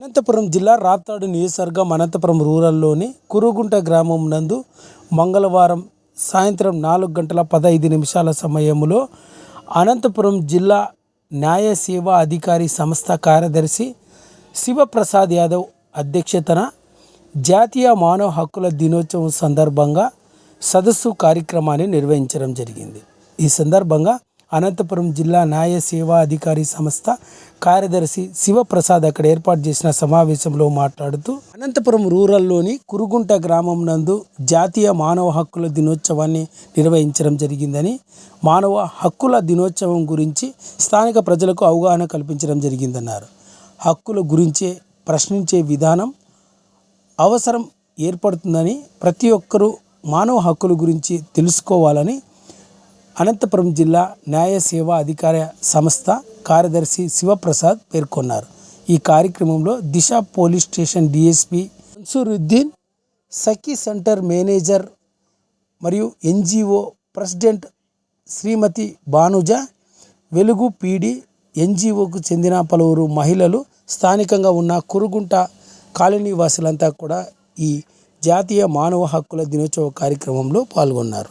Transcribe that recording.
అనంతపురం జిల్లా రాప్తాడు నియోజకవర్గం అనంతపురం రూరల్లోని కురుగుంట గ్రామం నందు మంగళవారం సాయంత్రం 4:15 సమయంలో అనంతపురం జిల్లా న్యాయ సేవా అధికారి సంస్థ కార్యదర్శి శివప్రసాద్ యాదవ్ అధ్యక్షతన జాతీయ మానవ హక్కుల దినోత్సవం సందర్భంగా సదస్సు కార్యక్రమాన్ని నిర్వహించడం జరిగింది. ఈ సందర్భంగా అనంతపురం జిల్లా న్యాయ సేవా అధికారి సంస్థ కార్యదర్శి శివప్రసాద్ అక్కడ ఏర్పాటు చేసిన సమావేశంలో మాట్లాడుతూ అనంతపురం రూరల్లోని కురుగుంట గ్రామం నందు జాతీయ మానవ హక్కుల దినోత్సవాన్ని నిర్వహించడం జరిగిందని, మానవ హక్కుల దినోత్సవం గురించి స్థానిక ప్రజలకు అవగాహన కల్పించడం జరిగిందన్నారు. హక్కుల గురించే ప్రశ్నించే విధానం అవసరం ఏర్పడుతుందని, ప్రతి ఒక్కరూ మానవ హక్కుల గురించి తెలుసుకోవాలని అనంతపురం జిల్లా న్యాయ సేవా అధికార సంస్థ కార్యదర్శి శివప్రసాద్ పేర్కొన్నారు. ఈ కార్యక్రమంలో దిశ పోలీస్ స్టేషన్ డిఎస్పి మన్సూరుద్దీన్, సఖీ సెంటర్ మేనేజర్ మరియు ఎన్జిఓ ప్రెసిడెంట్ శ్రీమతి భానుజ, వెలుగు పీడి ఎన్జిఓకు చెందిన పలువురు మహిళలు, స్థానికంగా ఉన్న కురుగుంట కాలనీ వాసులంతా కూడా ఈ జాతీయ మానవ హక్కుల దినోత్సవ కార్యక్రమంలో పాల్గొన్నారు.